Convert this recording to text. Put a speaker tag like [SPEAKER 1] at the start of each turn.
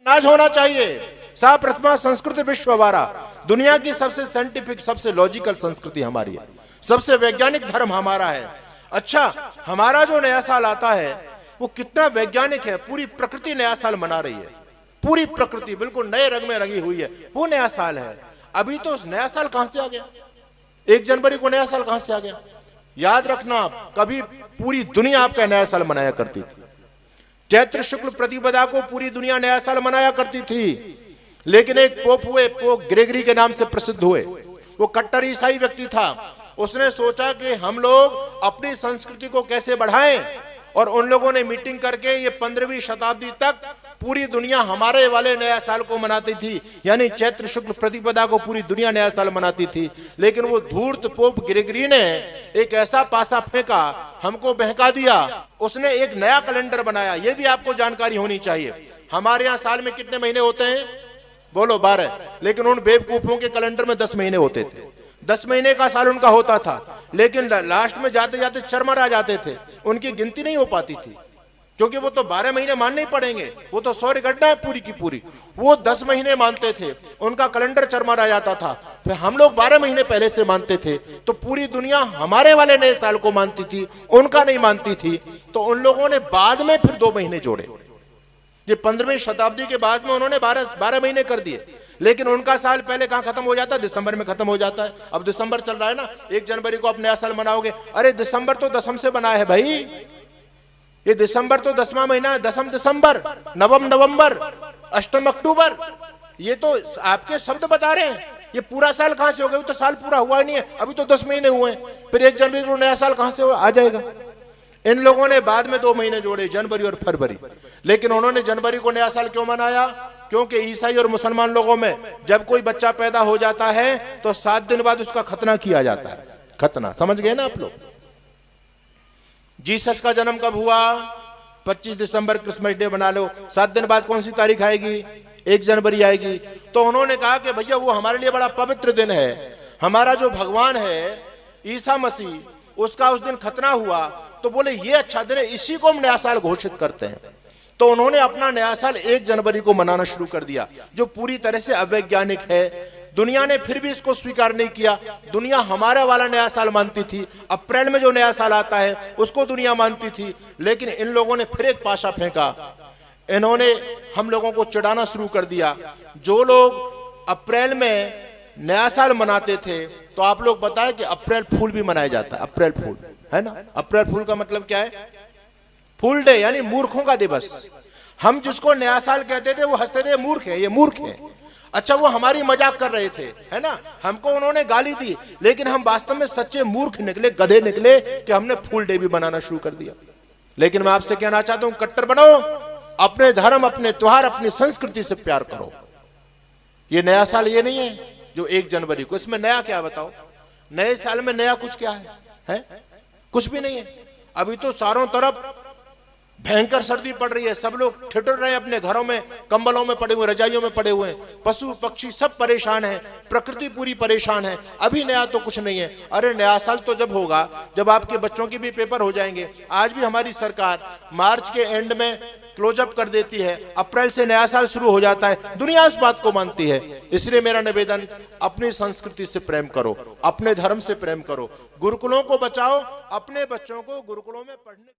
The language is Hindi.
[SPEAKER 1] नाज होना चाहिए। सा प्रथमा संस्कृति विश्ववारा, दुनिया की सबसे साइंटिफिक, सबसे लॉजिकल संस्कृति हमारी है, सबसे वैज्ञानिक धर्म हमारा है। अच्छा, हमारा जो नया साल आता है वो कितना वैज्ञानिक है, पूरी प्रकृति नया साल मना रही है, पूरी प्रकृति बिल्कुल नए रंग में रंगी हुई है, वो नया साल है। अभी तो नया साल कहां से आ गया? 1 जनवरी को नया साल कहां से आ गया? याद रखना, कभी पूरी दुनिया आपका नया साल मनाया करती थी। चैत्र शुक्ल प्रतिपदा को पूरी दुनिया नया साल मनाया करती थी, लेकिन एक पोप हुए, पोप ग्रेगरी के नाम से प्रसिद्ध हुए, वो कट्टर ईसाई व्यक्ति था। उसने सोचा कि हम लोग अपनी संस्कृति को कैसे बढ़ाएं, और उन लोगों ने मीटिंग करके ये 15वीं शताब्दी तक पूरी दुनिया हमारे वाले नया साल को मनाती थी, यानी चैत्र शुक्ल प्रतिपदा को पूरी दुनिया नया साल मनाती थी। लेकिन वो धूर्त पोप ग्रेगरी ने एक ऐसा पासा फेंका, हमको बहका दिया। उसने एक नया कैलेंडर बनाया, ये भी आपको जानकारी होनी चाहिए। हमारे यहाँ साल में कितने महीने होते हैं? बोलो 12, लेकिन उन बेवकूफों के कैलेंडर में 10 महीने होते थे। 10 महीने का साल उनका होता था, लेकिन लास्ट में जाते जाते चरमरा जाते थे, उनकी गिनती नहीं हो पाती थी, क्योंकि वो तो 12 महीने मानने ही पड़ेंगे, वो तो सौर्य घटना है पूरी की पूरी। वो 10 महीने मानते थे, उनका कैलेंडर चरमरा जाता था। फिर हम लोग 12 महीने पहले से मानते थे, तो पूरी दुनिया हमारे वाले नए साल को मानती थी, उनका नहीं मानती थी। तो उन लोगों ने बाद में फिर 2 महीने जोड़े। ये 15वीं शताब्दी के बाद में उन्होंने 12 महीने कर दिए, लेकिन उनका साल पहले कहां खत्म हो जाता है? दिसंबर में खत्म हो जाता है। अब दिसंबर चल रहा है ना, 1 जनवरी को आप नया साल मनाओगे। अरे दिसंबर तो दसम से बना है भाई, ये दिसंबर तो 10वां महीना है, 10 दिसंबर, नवम नवंबर, 8 अक्टूबर, ये तो आपके शब्द बता रहे हैं। ये पूरा साल कहां से हो गया? तो साल पूरा हुआ ही नहीं है, अभी तो 10 महीने हुए हैं, फिर 1 जनवरी को नया साल कहां से आ जाएगा? इन लोगों ने बाद में 2 महीने जोड़े, जनवरी और फरवरी। लेकिन उन्होंने जनवरी को नया साल क्यों मनाया? क्योंकि ईसाई और मुसलमान लोगों में जब कोई बच्चा पैदा हो जाता है तो 7 दिन बाद उसका खतना किया जाता है। खतना समझ गए ना आप लोग? जीसस का जन्म कब हुआ? 25 दिसंबर, क्रिसमस डे बना लो। 7 दिन बाद कौन सी तारीख आएगी? 1 जनवरी आएगी। तो उन्होंने कहा कि भैया वो हमारे लिए बड़ा पवित्र दिन है, हमारा जो भगवान है ईसा मसीह, उसका उस दिन खतना हुआ, तो बोले ये अच्छा दिन है, इसी को हम नया साल घोषित करते हैं। तो उन्होंने अपना नया साल 1 जनवरी को मनाना शुरू कर दिया, जो पूरी तरह से अवैज्ञानिक है। दुनिया ने फिर भी इसको स्वीकार नहीं किया। दुनिया हमारा वाला नया साल मानती थी, अप्रैल में जो नया साल आता है उसको दुनिया मानती थी। लेकिन इन लोगों ने फिर एक पासा फेंका, इन्होंने हम लोगों को चिढ़ाना शुरू कर दिया। जो लोग अप्रैल में नया साल मनाते थे, तो आप लोग बताएं कि अप्रैल फूल भी मनाया जाता है, अप्रैल फूल है ना। अप्रैल फूल का मतलब क्या है? फूल डे, यानी मूर्खों का दिवस। हम जिसको नया साल कहते थे वो हंसते थे, मूर्ख है, ये मूर्ख है। अच्छा, वो हमारी मजाक कर रहे थे, है ना, हमको उन्होंने गाली दी, लेकिन हम वास्तव में सच्चे मूर्ख निकले, गधे निकले कि हमने फूल डे भी बनाना शुरू कर दिया। लेकिन मैं आपसे कहना चाहता हूं, कट्टर बनो, अपने धर्म, अपने त्योहार, अपनी संस्कृति से प्यार करो। ये नया साल ये नहीं है जो 1 जनवरी को, इसमें नया क्या बताओ? नए साल में नया कुछ क्या है? कुछ भी नहीं है। अभी तो चारों तरफ भयंकर सर्दी पड़ रही है, सब लोग ठिठुर रहे हैं अपने घरों में, कंबलों में पड़े हुए, रजाइयों में पड़े हुए हैं। पशु पक्षी सब परेशान हैं, प्रकृति पूरी परेशान है। अभी नया तो कुछ नहीं है। अरे नया साल तो जब होगा जब आपके बच्चों की भी पेपर हो जाएंगे। आज भी हमारी सरकार मार्च के एंड में क्लोजअप कर देती है, अप्रैल से नया साल शुरू हो जाता है। दुनिया इस बात को मानती है। इसलिए मेरा निवेदन, अपनी संस्कृति से प्रेम करो, अपने धर्म से प्रेम करो, गुरुकुलों को बचाओ, अपने बच्चों को गुरुकुलों में पढ़ने